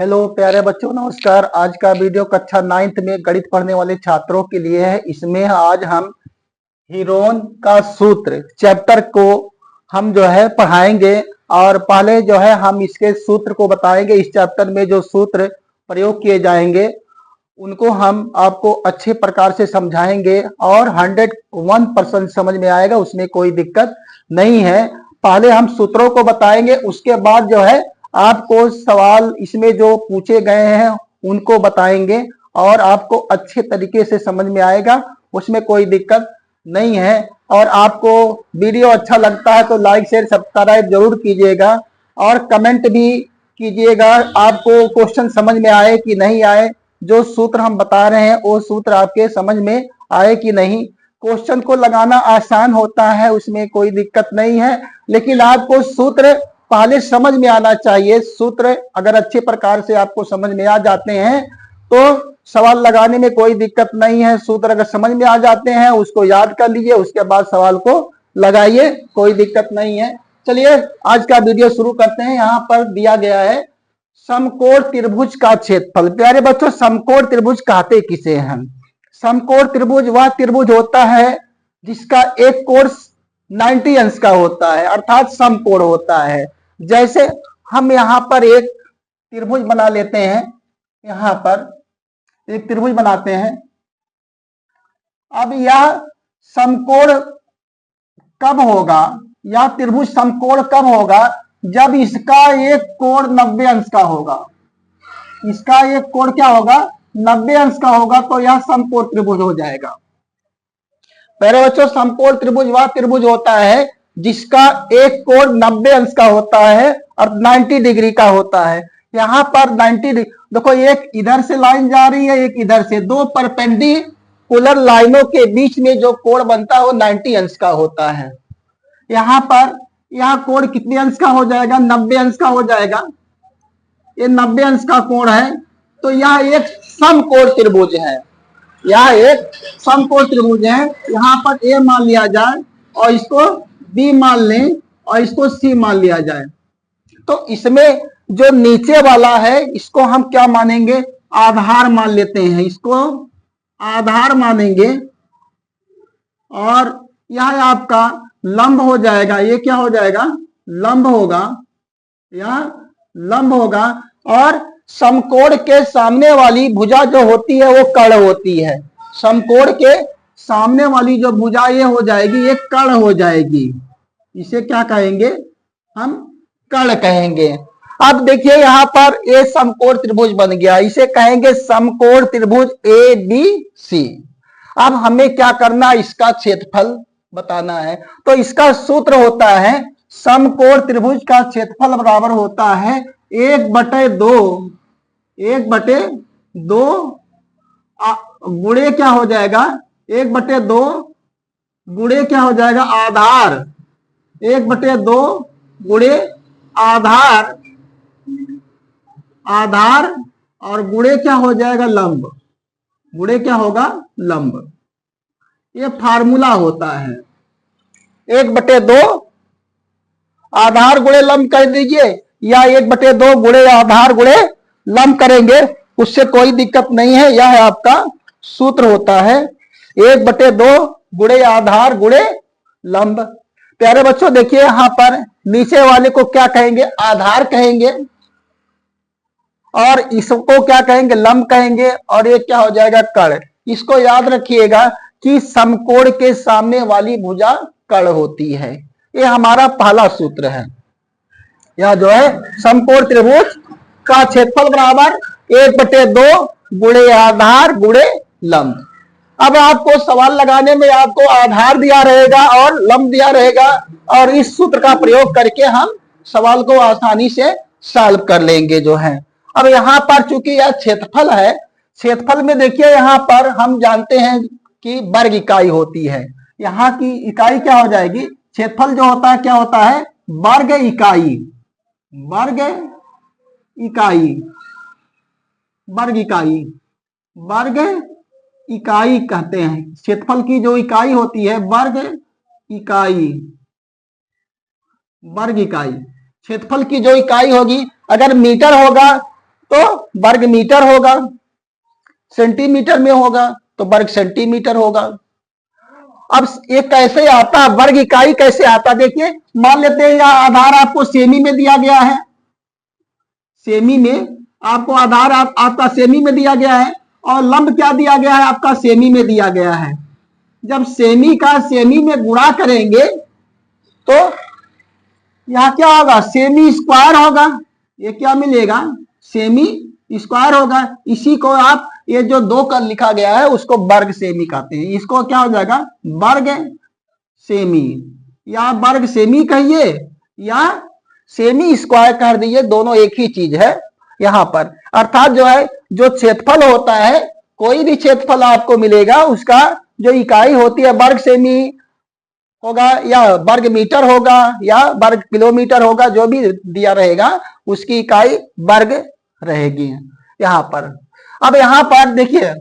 Hello प्यारे बच्चों, नमस्कार। आज का वीडियो कक्षा 9th में गणित पढ़ने वाले छात्रों के लिए है। इसमें आज हम हीरोन का सूत्र चैप्टर को हम जो है पढ़ाएंगे और पहले जो है हम इसके सूत्र को बताएंगे। इस चैप्टर में जो सूत्र प्रयोग किए जाएंगे उनको हम आपको अच्छे प्रकार से समझाएंगे और 101% समझ में आएगा, उसमें कोई दिक्कत नहीं है। पहले हम सूत्रों को बताएंगे, उसके बाद जो है आपको सवाल इसमें जो पूछे गए हैं उनको बताएंगे और आपको अच्छे तरीके से समझ में आएगा, उसमें कोई दिक्कत नहीं है। और आपको वीडियो अच्छा लगता है तो लाइक शेयर सब्सक्राइब जरूर कीजिएगा और कमेंट भी कीजिएगा, आपको क्वेश्चन समझ में आए कि नहीं आए, जो सूत्र हम बता रहे हैं वो सूत्र आपके समझ में आए कि नहीं। क्वेश्चन को लगाना आसान होता है, उसमें कोई दिक्कत नहीं है, लेकिन आपको सूत्र पहले समझ में आना चाहिए। सूत्र अगर अच्छे प्रकार से आपको समझ में आ जाते हैं तो सवाल लगाने में कोई दिक्कत नहीं है। सूत्र अगर समझ में आ जाते हैं उसको याद कर लीजिए, उसके बाद सवाल को लगाइए, कोई दिक्कत नहीं है। चलिए आज का वीडियो शुरू करते हैं। यहाँ पर दिया गया है समकोण त्रिभुज का क्षेत्रफल। प्यारे बच्चों, समकोण त्रिभुज कहते किसे हैं? समकोण त्रिभुज वह त्रिभुज होता है जिसका एक कोण 90 अंश का होता है, अर्थात समकोण होता है। जैसे हम यहाँ पर एक त्रिभुज बना लेते हैं, यहाँ पर एक त्रिभुज बनाते हैं। अब यह समकोण कब होगा, यह त्रिभुज समकोण कब होगा? जब इसका एक कोण 90 अंश का होगा। इसका एक कोण क्या होगा? 90 अंश का होगा, तो यह समकोण त्रिभुज हो जाएगा। पहले बच्चों, समकोण त्रिभुज वह त्रिभुज होता है जिसका एक कोण 90 अंश का होता है और 90 डिग्री का होता है। यहाँ पर 90 डिग्री, देखो एक इधर से लाइन जा रही है, एक इधर से, दो परपेंडिकुलर लाइनों के बीच में जो कोण बनता है वो 90 अंश का होता है। यहाँ पर यह कोण कितने अंश का हो जाएगा? 90 अंश का हो जाएगा। ये 90 अंश का कोण है, तो यह एक समकोण त्रिभुज है। यह एक समकोण त्रिभुज है। यहाँ पर ए मान लिया जाए और इसको बी मान लें और इसको सी मान लिया जाए, तो इसमें जो नीचे वाला है इसको हम क्या मानेंगे? आधार मान लेते हैं, इसको आधार मानेंगे और यह आपका लंब हो जाएगा। ये क्या हो जाएगा? लंब होगा, यह लंब होगा। और समकोण के सामने वाली भुजा जो होती है वो कर्ण होती है। समकोण के सामने वाली जो भुजा ये हो जाएगी, ये कर्ण हो जाएगी। इसे क्या कहेंगे? हम कर्ण कहेंगे। अब देखिए यहाँ पर ये समकोण त्रिभुज बन गया, इसे कहेंगे समकोण त्रिभुज ए बी सी। अब हमें क्या करना? इसका क्षेत्रफल बताना है। तो इसका सूत्र होता है समकोण त्रिभुज का क्षेत्रफल बराबर होता है 1/2 गुणे क्या हो जाएगा? 1/2 गुणे क्या हो जाएगा? आधार। 1/2 गुणे आधार, आधार और गुणे क्या हो जाएगा? लंब। गुणे क्या होगा? लंब। ये फार्मूला होता है। 1/2 आधार गुणे लंब कर दीजिए, या 1/2 गुणे आधार गुणे लंब करेंगे, उससे कोई दिक्कत नहीं है। यह आपका सूत्र होता है 1/2 गुणे आधार गुणे लंब। प्यारे बच्चों देखिए यहां पर नीचे वाले को क्या कहेंगे? आधार कहेंगे और इसको क्या कहेंगे? लंब कहेंगे। और ये क्या हो जाएगा? कर्ण। इसको याद रखिएगा कि समकोण के सामने वाली भुजा कर्ण होती है। ये हमारा पहला सूत्र है। यह जो है समकोण त्रिभुज का क्षेत्रफल बराबर 1/2 गुणे आधार गुणे लंब। अब आपको सवाल लगाने में आपको आधार दिया रहेगा और लंब दिया रहेगा, और इस सूत्र का प्रयोग करके हम सवाल को आसानी से सॉल्व कर लेंगे जो है। अब यहाँ पर चूंकि यह क्षेत्रफल है, क्षेत्रफल में देखिए यहाँ पर हम जानते हैं कि वर्ग इकाई होती है। यहाँ की इकाई क्या हो जाएगी? क्षेत्रफल जो होता है क्या होता है? वर्ग इकाई। वर्ग इकाई, वर्ग इकाई, वर्ग इकाई कहते हैं। क्षेत्रफल की जो इकाई होती है वर्ग इकाई। वर्ग इकाई क्षेत्रफल की जो इकाई होगी, अगर मीटर होगा तो वर्ग मीटर होगा, सेंटीमीटर में होगा तो वर्ग सेंटीमीटर होगा। अब ये कैसे आता है, वर्ग इकाई कैसे आता, देखिए मान लेते हैं यहाँ आधार आपको सेमी में दिया गया है, सेमी में आपको आधार आपका सेमी में दिया गया है और लंब क्या दिया गया है आपका सेमी में दिया गया है। जब सेमी का सेमी में गुणा करेंगे तो यहाँ क्या होगा, सेमी स्क्वायर होगा, ये क्या मिलेगा सेमी स्क्वायर होगा। इसी को आप ये जो 2 का लिखा गया है उसको वर्ग सेमी कहते हैं, इसको क्या हो जाएगा वर्ग सेमी, या वर्ग सेमी कहिए या सेमी स्क्वायर कर दीजिए, दोनों एक ही चीज है यहाँ पर। अर्थात जो है जो क्षेत्रफल होता है, कोई भी क्षेत्रफल आपको मिलेगा उसका जो इकाई होती है वर्ग सेमी होगा या वर्ग मीटर होगा या वर्ग किलोमीटर होगा, जो भी दिया रहेगा उसकी इकाई वर्ग रहेगी यहाँ पर। अब यहाँ पर देखिए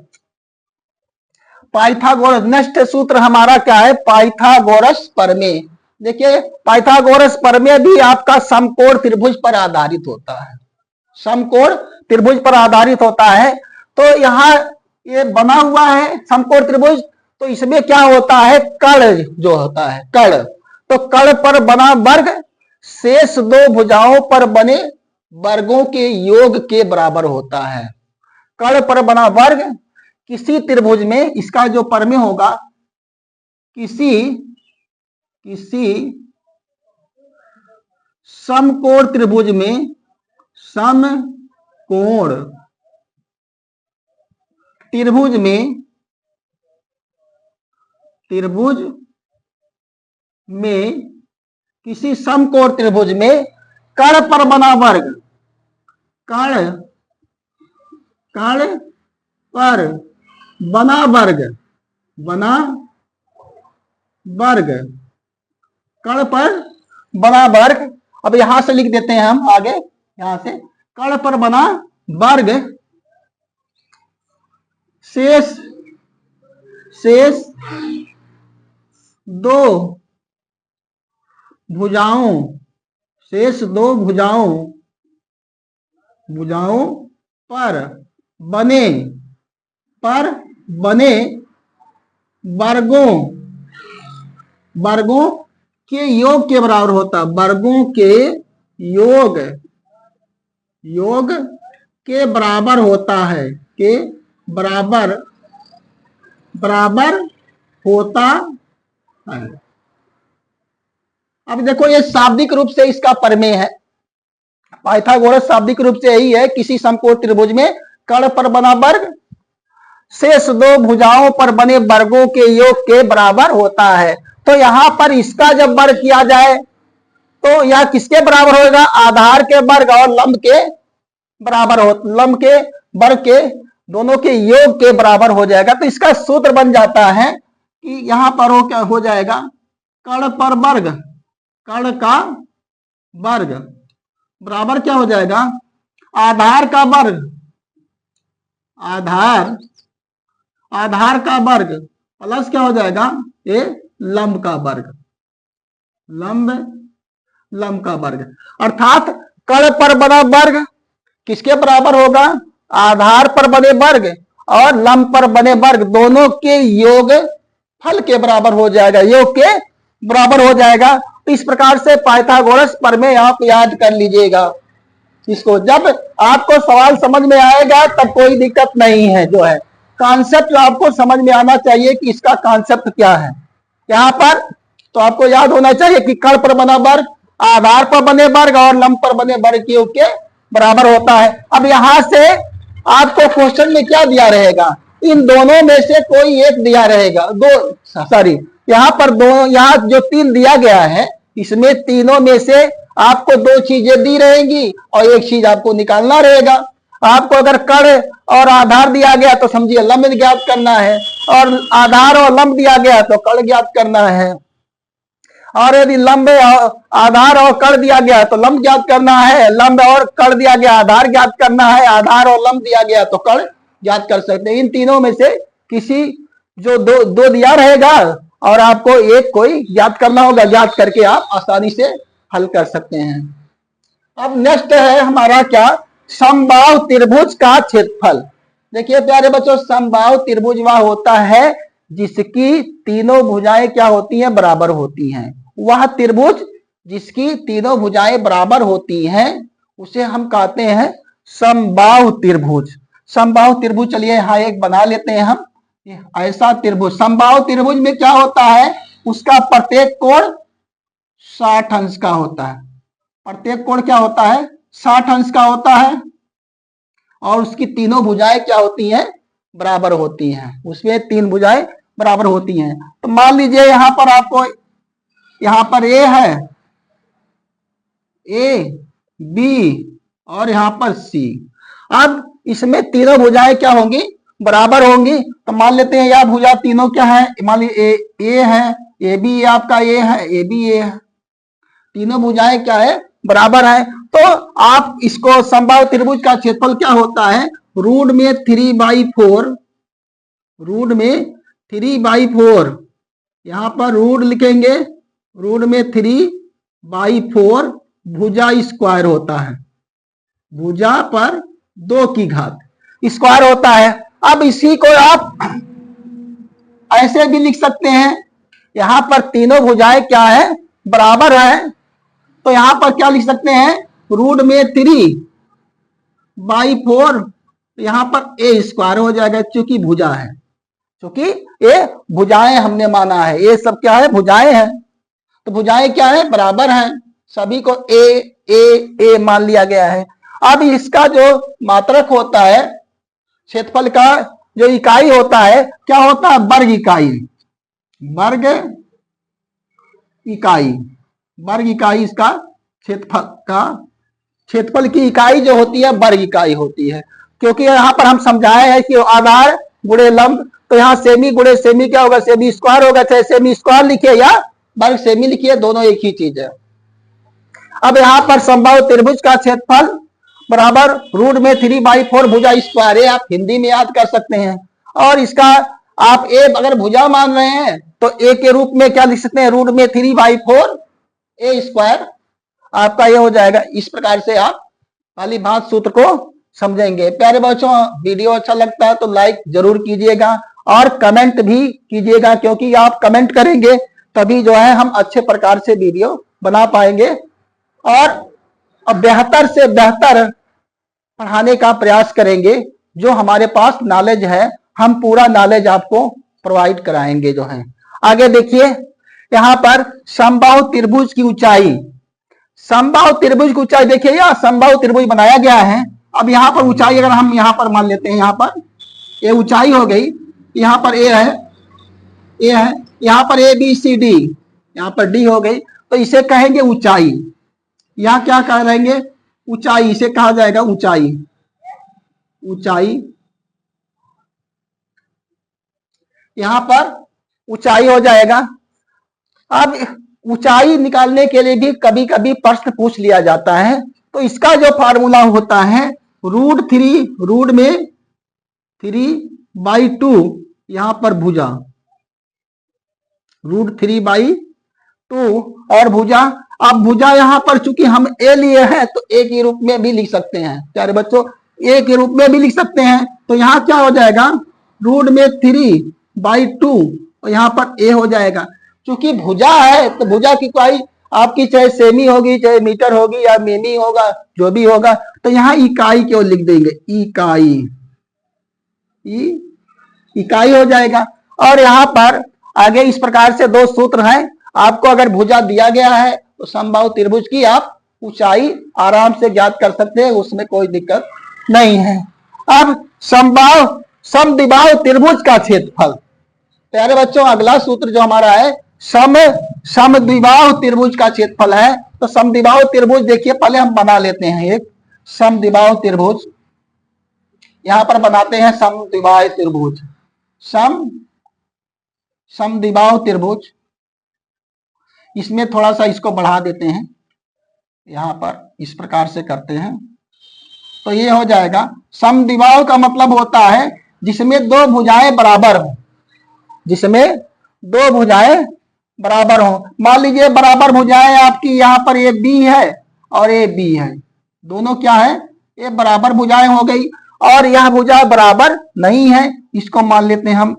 पाइथागोरस, नेक्स्ट सूत्र हमारा क्या है, पाइथागोरस प्रमेय। देखिए पाइथागोरस प्रमेय भी आपका समकोण त्रिभुज पर आधारित होता है, समकोण त्रिभुज पर आधारित होता है। तो यहाँ ये बना हुआ है समकोण त्रिभुज, तो इसमें क्या होता है कर्ण जो होता है कर्ण, तो कर्ण पर बना वर्ग शेष 2 भुजाओं पर बने वर्गों के योग के बराबर होता है। कर्ण पर बना वर्ग किसी त्रिभुज में, इसका जो प्रमेय होगा किसी समकोण त्रिभुज में, समकोण त्रिभुज में किसी समकोण त्रिभुज में कर्ण पर बना वर्ग, कर्ण पर बना वर्ग, कर्ण पर बना वर्ग। अब यहां से लिख देते हैं हम आगे, यहां से कर्ण पर बना वर्ग शेष 2 भुजाओं, शेष 2 भुजाओं पर बने वर्गों के योग के बराबर होता, वर्गों के योग के बराबर होता है, के बराबर होता है। अब देखो ये शाब्दिक रूप से इसका प्रमेय है, पाइथागोरस शाब्दिक रूप से यही है, किसी समकोण त्रिभुज में कर्ण पर बना वर्ग शेष 2 भुजाओं पर बने वर्गों के योग के बराबर होता है। तो यहां पर इसका जब वर्ग किया जाए तो यह किसके बराबर होगा, आधार के वर्ग और लंब के बराबर हो, लंब के वर्ग के दोनों के योग के बराबर हो जाएगा। तो इसका सूत्र बन जाता है कि यहां पर हो क्या हो जाएगा, कर्ण पर वर्ग, कर्ण का वर्ग बराबर क्या हो जाएगा, आधार का वर्ग, आधार का वर्ग प्लस क्या हो जाएगा, ये लंब का वर्ग, लंब का वर्ग। अर्थात कर्ण पर बना वर्ग किसके बराबर होगा, आधार पर बने वर्ग और लंब पर बने वर्ग दोनों के योग फल के बराबर हो जाएगा, योग के बराबर हो जाएगा। तो इस प्रकार से पाइथागोरस प्रमेय आप याद कर लीजिएगा इसको, जब आपको सवाल समझ में आएगा तब कोई दिक्कत नहीं है, जो है कॉन्सेप्ट आपको समझ में आना चाहिए कि इसका कॉन्सेप्ट क्या है यहाँ पर। तो आपको याद होना चाहिए कि कर्ण पर बना वर्ग आधार पर बने वर्ग और लंब पर बने वर्ग के योग के बराबर होता है। अब यहां से आपको क्वेश्चन में क्या दिया रहेगा, इन दोनों में से कोई एक दिया रहेगा, यहाँ पर दो, यहाँ जो 3 दिया गया है इसमें तीनों में से आपको 2 चीजें दी रहेंगी और एक चीज आपको निकालना रहेगा। आपको अगर कर्ण और आधार दिया गया तो समझिए लंब ज्ञात करना है, और आधार और लंब दिया गया तो कर्ण ज्ञात करना है, और यदि लंब आधार और कर्ण दिया गया तो लंब ज्ञात करना है, लंब और कर्ण दिया गया आधार ज्ञात करना है, आधार और लंब दिया गया तो कर्ण ज्ञात कर सकते हैं। इन तीनों में से किसी जो दो दिया रहेगा और आपको एक कोई ज्ञात करना होगा, ज्ञात करके आप आसानी से हल कर सकते हैं। अब नेक्स्ट है हमारा क्या, समबाहु त्रिभुज का क्षेत्रफल। देखिए प्यारे बच्चों, समबाहु त्रिभुज वह होता है जिसकी तीनों भुजाएं क्या होती हैं, बराबर होती हैं। वह त्रिभुज जिसकी तीनों भुजाएं बराबर होती हैं उसे हम कहते हैं समबाहु त्रिभुज। समबाहु त्रिभुज, चलिए यहां एक बना लेते हैं हम ऐसा त्रिभुज। समबाहु त्रिभुज में क्या होता है, उसका प्रत्येक कोण 60 अंश का होता है। प्रत्येक कोण क्या होता है, 60 अंश का होता है, और उसकी तीनों भुजाएं क्या होती हैं, बराबर होती हैं। उसमें तीन भुजाएं बराबर होती हैं। तो मान लीजिए यहां पर आपको, यहां पर ए है, ए बी और यहां पर सी। अब इसमें तीनों भुजाएं क्या होंगी, बराबर होंगी। तो मान लेते हैं यह भुजा तीनों क्या है, मान लीजिए ए है, ए बी आपका ए है, ए बी ए है, तीनों भुजाएं क्या है, बराबर है। तो आप इसको समबाहु त्रिभुज का क्षेत्रफल क्या होता है, रूट में 3/4, रूट में 3/4, यहां पर रूट लिखेंगे, रूट में 3/4 भुजा स्क्वायर होता है, भुजा पर 2 की घात स्क्वायर होता है। अब इसी को आप ऐसे भी लिख सकते हैं, यहां पर तीनों भुजाएं क्या है, बराबर है। तो यहां पर क्या लिख सकते हैं, रूट में 3/4, यहां पर ए स्क्वायर हो जाएगा, क्योंकि भुजा है, क्योंकि ये भुजाएं हमने माना है, ये सब क्या है, भुजाएं हैं। तो भुजाएं क्या है, बराबर हैं, सभी को ए ए ए मान लिया गया है। अब इसका जो मात्रक होता है, क्षेत्रफल का जो इकाई होता है, क्या होता है, वर्ग इकाई, वर्ग इकाई, वर्ग इकाई इसका क्षेत्रफल का, क्षेत्रफल की इकाई जो होती है वर्ग इकाई होती है। क्योंकि यहां पर हम समझाए हैं कि आधार गुणे लंब, तो यहाँ सेमी गुणे सेमी क्या होगा, सेमी स्क्वायर होगा, चाहे सेमी स्क्वायर लिखिए या वर्ग सेमी लिखिए, दोनों एक ही चीज है। अब यहाँ पर समबाहु त्रिभुज का क्षेत्रफल बराबर रूट में 3/4 भुजा स्क्वायर, ये आप हिंदी में याद कर सकते हैं। और इसका आप ए अगर भुजा मान रहे हैं तो ए के रूप में क्या लिख सकते हैं, रूट में 3/4 ए स्क्वायर आपका ये हो जाएगा। इस प्रकार से आप पहली बात सूत्र को समझेंगे। प्यारे बच्चों, वीडियो अच्छा लगता है तो लाइक जरूर कीजिएगा और कमेंट भी कीजिएगा, क्योंकि आप कमेंट करेंगे तभी जो है हम अच्छे प्रकार से वीडियो बना पाएंगे और बेहतर से बेहतर पढ़ाने का प्रयास करेंगे। जो हमारे पास नॉलेज है हम पूरा नॉलेज आपको प्रोवाइड कराएंगे जो है। आगे देखिए, यहाँ पर समबाहु त्रिभुज की ऊंचाई, समबाहु त्रिभुज की ऊंचाई देखिए, यह समबाहु त्रिभुज बनाया गया है। अब यहाँ पर ऊंचाई अगर हम यहाँ पर मान लेते हैं, यहाँ पर ये ऊंचाई हो गई, यहाँ पर ए है, ए है, यहाँ पर ए बी सी डी, यहाँ पर डी हो गई, तो इसे कहेंगे ऊंचाई। यहाँ क्या कहेंगे, ऊंचाई, इसे कहा जाएगा ऊंचाई, ऊंचाई। यहाँ पर ऊंचाई हो जाएगा। अब ऊंचाई निकालने के लिए भी कभी कभी प्रश्न पूछ लिया जाता है, तो इसका जो फार्मूला होता है रूट में 3/2, यहां पर भुजा रूट 3/2 और भुजा। अब भुजा यहां पर चूंकि हम ए लिए हैं तो ए के रूप में भी लिख सकते हैं, प्यारे बच्चों, ए के रूप में भी लिख सकते हैं। तो यहाँ क्या हो जाएगा, रूट में 3/2 और यहाँ पर ए हो जाएगा। क्योंकि भुजा है तो भुजा की कोई आपकी चाहे सेमी होगी, चाहे मीटर होगी या मिमी होगा, जो भी होगा, तो यहाँ इकाई क्यों लिख देंगे, इकाई, इकाई हो जाएगा। और यहाँ पर आगे इस प्रकार से दो सूत्र हैं। आपको अगर भुजा दिया गया है तो समबाहु त्रिभुज की आप ऊंचाई आराम से ज्ञात कर सकते हैं, उसमें कोई दिक्कत नहीं है। अब समद्विबाहु त्रिभुज का क्षेत्रफल, प्यारे बच्चों, अगला सूत्र जो हमारा है समद्विबाहु त्रिभुज का क्षेत्रफल है। तो समद्विबाहु त्रिभुज देखिए, पहले हम बना लेते हैं एक समद्विबाहु त्रिभुज, यहां पर बनाते हैं समद्विबाहु त्रिभुज, समद्विबाहु त्रिभुज। इसमें थोड़ा सा इसको बढ़ा देते हैं, यहां पर इस प्रकार से करते हैं तो ये हो जाएगा। समद्विबाहु का मतलब होता है जिसमें दो भुजाएं बराबर हो, जिसमें दो भुजाएं बराबर हो। मान लीजिए बराबर भुजाएं आपकी यहाँ पर ए बी है और ए बी है, दोनों क्या है, ये बराबर भुजाएं हो गई, और यह भुजा बराबर नहीं है, इसको मान लेते हैं हम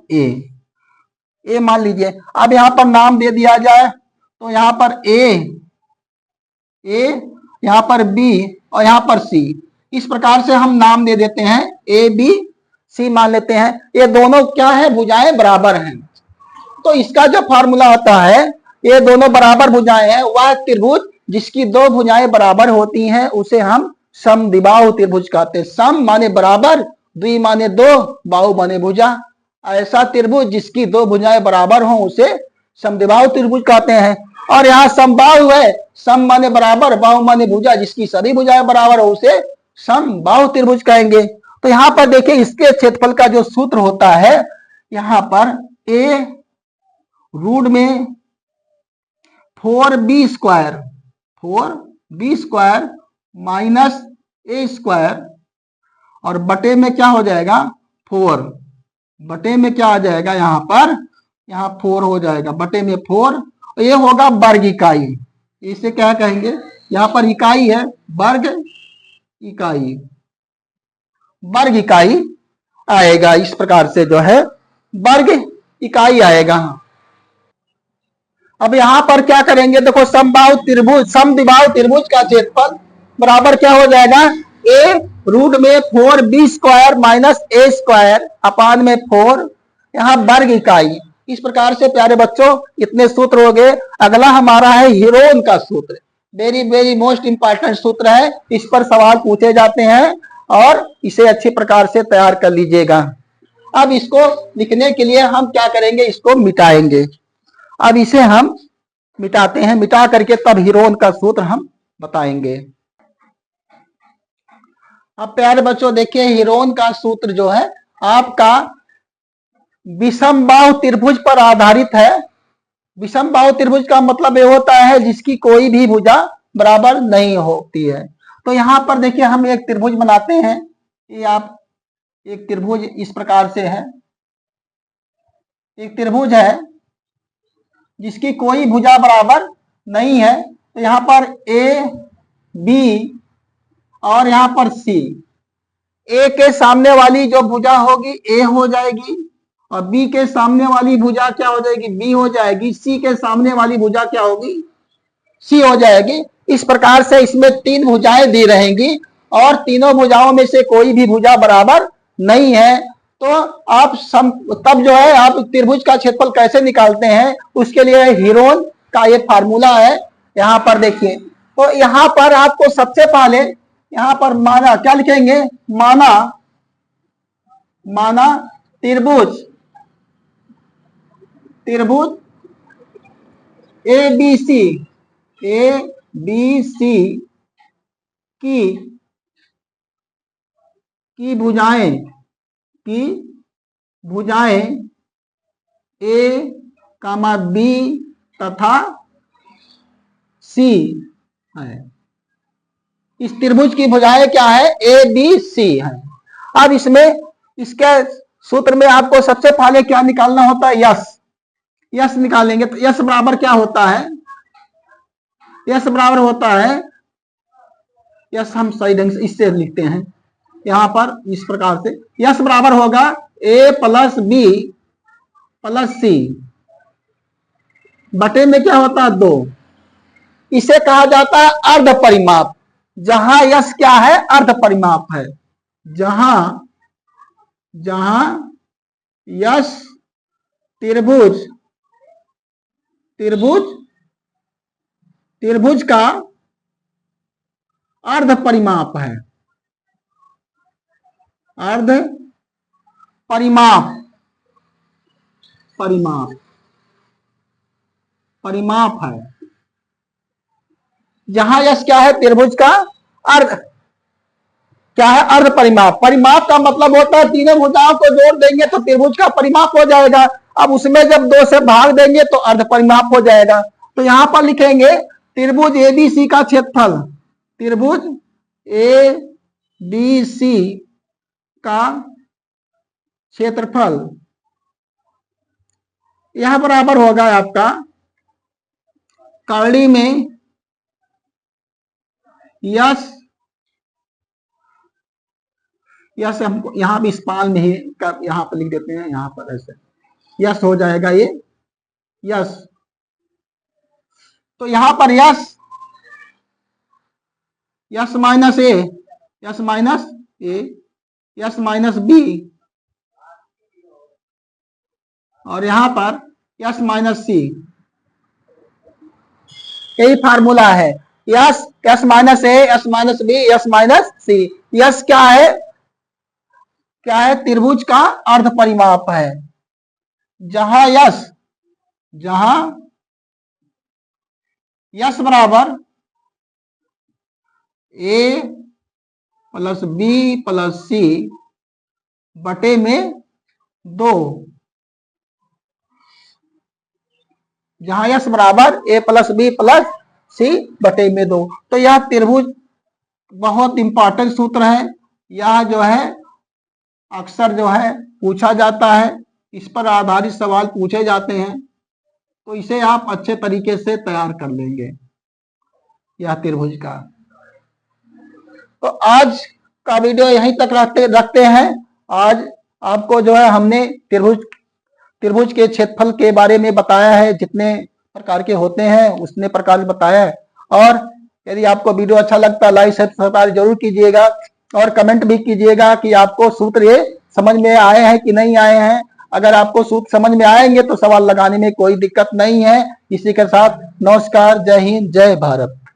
ए मान लीजिए। अब यहां पर नाम दे दिया जाए तो यहां पर ए, यहां पर बी और यहां पर सी, इस प्रकार से हम नाम दे देते हैं, ए बी सी मान लेते हैं। ये दोनों क्या है, भुजाएं बराबर हैं। तो इसका जो फॉर्मूला होता है, ये दोनों बराबर भुजाएं हैं, वह त्रिभुज जिसकी दो भुजाएं बराबर होती हैं उसे हम समद्विबाहु त्रिभुज कहते हैं। सम माने बराबर, द्वि माने दो, बाहु माने भुजा। ऐसा त्रिभुज जिसकी दो भुजाएं बराबर हों उसे समद्विबाहु त्रिभुज कहते हैं। और यहाँ समबाहु है, सम माने बराबर, बाहु माने भुजा, जिसकी सभी भुजाएं बराबर हो उसे समबाहु त्रिभुज कहेंगे। तो यहाँ पर देखिए इसके क्षेत्रफल का जो सूत्र होता है, यहाँ पर ए रूट में 4b स्क्वायर माइनस ए स्क्वायर, और बटे में क्या हो जाएगा 4, बटे में क्या आ जाएगा यहाँ पर, यहाँ 4 हो जाएगा, बटे में 4, ये होगा वर्ग इकाई। इसे क्या कहेंगे, यहाँ पर इकाई है, वर्ग इकाई, वर्ग इकाई आएगा। इस प्रकार से जो है वर्ग इकाई आएगा। अब यहां पर क्या करेंगे, देखो समबाहु त्रिभुज, समद्विबाहु त्रिभुज का क्षेत्रफल बराबर क्या हो जाएगा, ए रूट में 4b स्क्वायर माइनस ए स्क्वायर अपान में 4, यहाँ वर्ग इकाई। इस प्रकार से प्यारे बच्चों इतने सूत्र हो गए। अगला हमारा है हीरोन का सूत्र, वेरी वेरी मोस्ट इंपॉर्टेंट सूत्र है, इस पर सवाल पूछे जाते हैं और इसे अच्छी प्रकार से तैयार कर लीजिएगा। अब इसको लिखने के लिए हम क्या करेंगे, इसको मिटाएंगे। अब इसे हम मिटाते हैं, मिटा करके तब हीरोन का सूत्र हम बताएंगे। अब प्यारे बच्चों देखिए हीरोन का सूत्र जो है आपका विषमबाहु त्रिभुज पर आधारित है। विषमबाहु त्रिभुज का मतलब ये होता है जिसकी कोई भी भुजा बराबर नहीं होती है। तो यहां पर देखिए हम एक त्रिभुज बनाते हैं, ये आप एक त्रिभुज इस प्रकार से है, एक त्रिभुज है जिसकी कोई भुजा बराबर नहीं है। तो यहाँ पर ए बी और यहाँ पर सी, ए के सामने वाली जो भुजा होगी ए हो जाएगी, और बी के सामने वाली भुजा क्या हो जाएगी, बी हो जाएगी, सी के सामने वाली भुजा क्या होगी, सी हो जाएगी। इस प्रकार से इसमें तीन भुजाएं दी रहेंगी और तीनों भुजाओं में से कोई भी भुजा बराबर नहीं है। तो आप तब जो है आप त्रिभुज का क्षेत्रफल कैसे निकालते हैं, उसके लिए हीरोन का ये फार्मूला है। यहाँ पर देखिए, तो यहाँ पर आपको सबसे पहले यहाँ पर माना क्या लिखेंगे, माना त्रिभुज ए बी सी की भुजाएं ए कामा बी तथा सी है। इस त्रिभुज की भुजाएं क्या है, ए बी सी है। अब इसमें इसके सूत्र में आपको सबसे पहले क्या निकालना होता है, यश निकालेंगे। तो यश बराबर क्या होता है, यश बराबर होता है, यश हम सही ढंग से इससे लिखते हैं यहां पर इस प्रकार से, यश बराबर होगा ए प्लस बी प्लस सी, बटे में क्या होता है 2। इसे कहा जाता है अर्ध परिमाप। जहां यश क्या है, अर्ध परिमाप है। जहां यश त्रिभुज का अर्ध परिमाप है, अर्ध परिमाप है। जहां यश क्या है, त्रिभुज का अर्ध क्या है, अर्ध परिमाप। परिमाप का मतलब होता है तीनों भुजाओं को जोड़ देंगे तो त्रिभुज का परिमाप हो जाएगा। अब उसमें जब 2 से भाग देंगे तो अर्ध परिमाप हो जाएगा। तो यहां पर लिखेंगे त्रिभुज एबीसी का क्षेत्रफल, त्रिभुज ए बी सी का क्षेत्रफल यह बराबर होगा आपका करड़ी में यश यस हमको यहाँ भी स्मॉल में ही यहाँ पर लिख देते हैं, यहाँ पर ऐसे यस हो जाएगा ये यस। तो यहाँ पर S S minus A, S minus A, S minus B, और यहां पर यस माइनस सी। यही फार्मूला है, S S minus A, S minus B, S minus C. S क्या है? क्या है? त्रिभुज का अर्ध परिमाप है। जहां यस बराबर ए प्लस बी प्लस सी बटे में 2, जहां यस बराबर ए प्लस बी प्लस सी बटे में 2। तो यह त्रिभुज बहुत इंपॉर्टेंट सूत्र है। यह जो है अक्सर जो है पूछा जाता है, इस पर आधारित सवाल पूछे जाते हैं, तो इसे आप अच्छे तरीके से तैयार कर लेंगे यह त्रिभुज का। तो आज का वीडियो यहीं तक रखते हैं। आज आपको जो है हमने त्रिभुज के क्षेत्रफल के बारे में बताया है, जितने प्रकार के होते हैं उतने प्रकार बताया है। और यदि आपको वीडियो अच्छा लगता है लाइक सब्सक्राइब जरूर कीजिएगा और कमेंट भी कीजिएगा कि आपको सूत्र ये समझ में आए हैं कि नहीं आए हैं। अगर आपको सूत्र समझ में आएंगे तो सवाल लगाने में कोई दिक्कत नहीं है। इसी के साथ नमस्कार, जय हिंद, जय भारत।